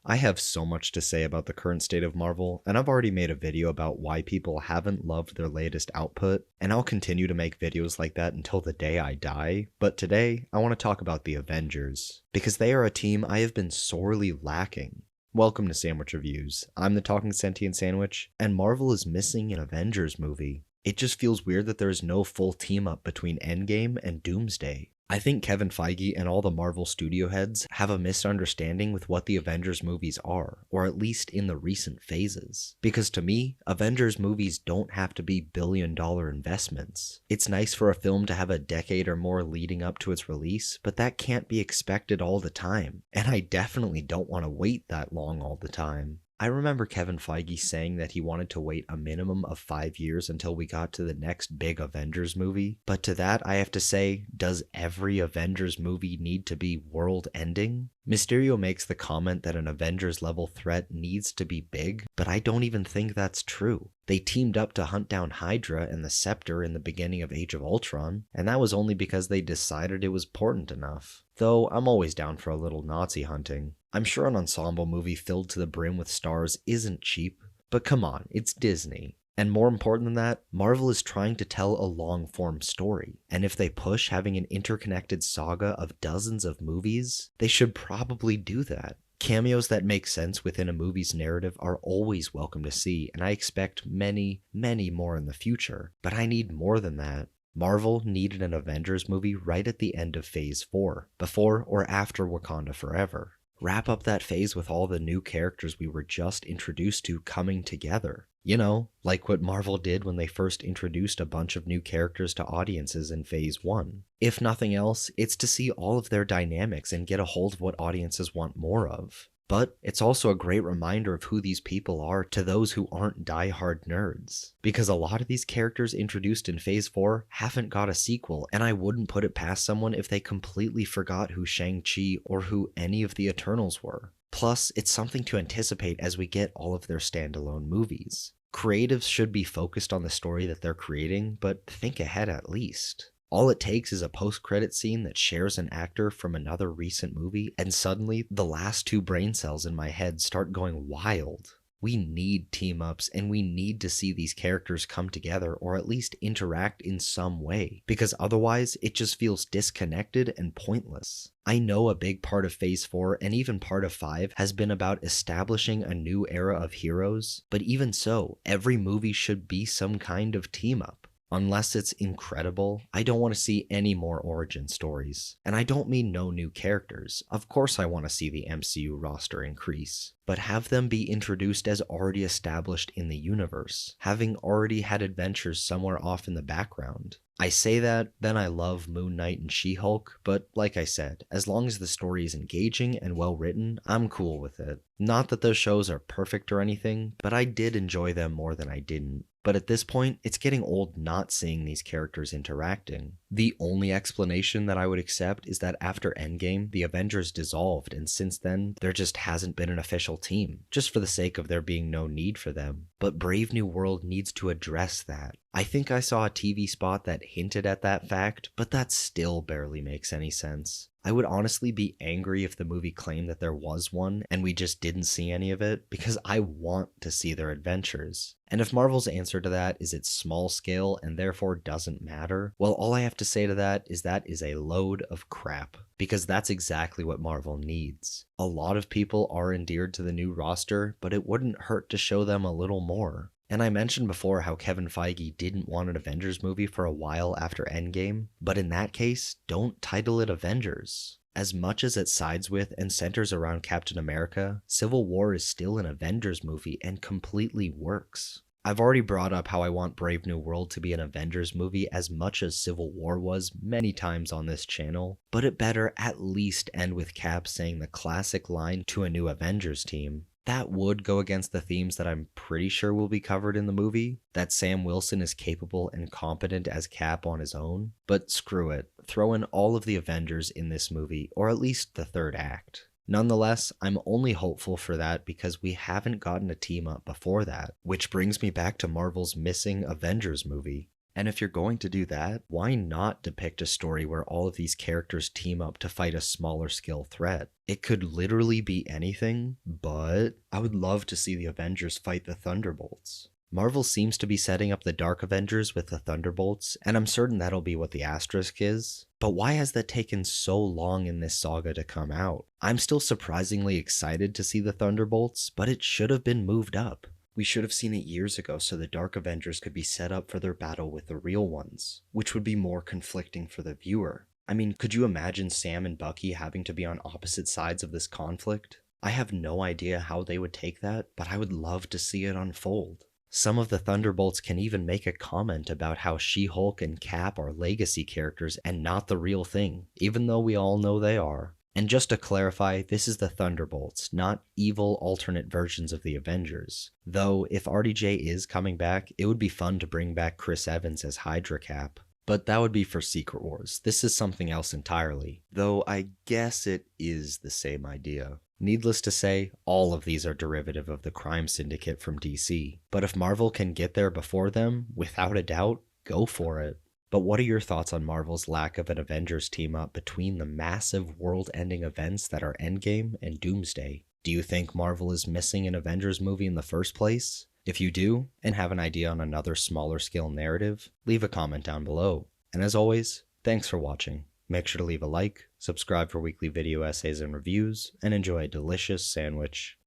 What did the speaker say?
I have so much to say about the current state of Marvel, and I've already made a video about why people haven't loved their latest output, and I'll continue to make videos like that until the day I die, but today, I want to talk about the Avengers, because they are a team I have been sorely lacking. Welcome to Sandwich Reviews. I'm the Talking Sentient Sandwich, and Marvel is missing an Avengers movie. It just feels weird that there is no full team up between Endgame and Doomsday. I think Kevin Feige and all the Marvel studio heads have a misunderstanding with what the Avengers movies are, or at least in the recent phases. Because to me, Avengers movies don't have to be billion-dollar investments. It's nice for a film to have a decade or more leading up to its release, but that can't be expected all the time. And I definitely don't want to wait that long all the time. I remember Kevin Feige saying that he wanted to wait a minimum of 5 years until we got to the next big Avengers movie, but to that I have to say, does every Avengers movie need to be world-ending? Mysterio makes the comment that an Avengers-level threat needs to be big, but I don't even think that's true. They teamed up to hunt down Hydra and the Scepter in the beginning of Age of Ultron, and that was only because they decided it was important enough. Though I'm always down for a little Nazi hunting. I'm sure an ensemble movie filled to the brim with stars isn't cheap, but come on, it's Disney. And more important than that, Marvel is trying to tell a long-form story, and if they push having an interconnected saga of dozens of movies, they should probably do that. Cameos that make sense within a movie's narrative are always welcome to see, and I expect many, many more in the future, but I need more than that. Marvel needed an Avengers movie right at the end of Phase 4, before or after Wakanda Forever. Wrap up that phase with all the new characters we were just introduced to coming together. You know, like what Marvel did when they first introduced a bunch of new characters to audiences in Phase 1. If nothing else, it's to see all of their dynamics and get a hold of what audiences want more of. But it's also a great reminder of who these people are to those who aren't die-hard nerds. Because a lot of these characters introduced in Phase 4 haven't got a sequel, and I wouldn't put it past someone if they completely forgot who Shang-Chi or who any of the Eternals were. Plus, it's something to anticipate as we get all of their standalone movies. Creatives should be focused on the story that they're creating, but think ahead at least. All it takes is a post-credit scene that shares an actor from another recent movie, and suddenly the last two brain cells in my head start going wild. We need team-ups, and we need to see these characters come together or at least interact in some way, because otherwise it just feels disconnected and pointless. I know a big part of Phase 4 and even part of 5 has been about establishing a new era of heroes, but even so, every movie should be some kind of team-up. Unless it's incredible, I don't want to see any more origin stories. And I don't mean no new characters. Of course I want to see the MCU roster increase. But have them be introduced as already established in the universe, having already had adventures somewhere off in the background. I say that, then I love Moon Knight and She-Hulk, but like I said, as long as the story is engaging and well written, I'm cool with it. Not that those shows are perfect or anything, but I did enjoy them more than I didn't. But at this point, it's getting old not seeing these characters interacting. The only explanation that I would accept is that after Endgame, the Avengers dissolved, and since then, there just hasn't been an official team, just for the sake of there being no need for them. But Brave New World needs to address that. I think I saw a TV spot that hinted at that fact, but that still barely makes any sense. I would honestly be angry if the movie claimed that there was one and we just didn't see any of it, because I want to see their adventures. And if Marvel's answer to that is it's small scale and therefore doesn't matter, well, all I have to say to that is a load of crap. Because that's exactly what Marvel needs. A lot of people are endeared to the new roster, but it wouldn't hurt to show them a little more. And I mentioned before how Kevin Feige didn't want an Avengers movie for a while after Endgame, but in that case, don't title it Avengers. As much as it sides with and centers around Captain America, Civil War is still an Avengers movie and completely works. I've already brought up how I want Brave New World to be an Avengers movie as much as Civil War was many times on this channel, but it better at least end with Cap saying the classic line to a new Avengers team. That would go against the themes that I'm pretty sure will be covered in the movie, that Sam Wilson is capable and competent as Cap on his own, but screw it, throw in all of the Avengers in this movie, or at least the third act. Nonetheless, I'm only hopeful for that because we haven't gotten a team up before that, which brings me back to Marvel's missing Avengers movie. And if you're going to do that, why not depict a story where all of these characters team up to fight a smaller scale threat? It could literally be anything, but I would love to see the Avengers fight the Thunderbolts. Marvel seems to be setting up the Dark Avengers with the Thunderbolts, and I'm certain that'll be what the asterisk is. But why has that taken so long in this saga to come out? I'm still surprisingly excited to see the Thunderbolts, but it should have been moved up. We should have seen it years ago so the Dark Avengers could be set up for their battle with the real ones, which would be more conflicting for the viewer. I mean, could you imagine Sam and Bucky having to be on opposite sides of this conflict? I have no idea how they would take that, but I would love to see it unfold. Some of the Thunderbolts can even make a comment about how She-Hulk and Cap are legacy characters and not the real thing, even though we all know they are. And just to clarify, this is the Thunderbolts, not evil alternate versions of the Avengers. Though, if RDJ is coming back, it would be fun to bring back Chris Evans as Hydra Cap. But that would be for Secret Wars. This is something else entirely. Though I guess it is the same idea. Needless to say, all of these are derivative of the crime syndicate from DC. But if Marvel can get there before them, without a doubt, go for it. But what are your thoughts on Marvel's lack of an Avengers team-up between the massive world-ending events that are Endgame and Doomsday? Do you think Marvel is missing an Avengers movie in the first place? If you do, and have an idea on another smaller-scale narrative, leave a comment down below. And as always, thanks for watching. Make sure to leave a like, subscribe for weekly video essays and reviews, and enjoy a delicious sandwich.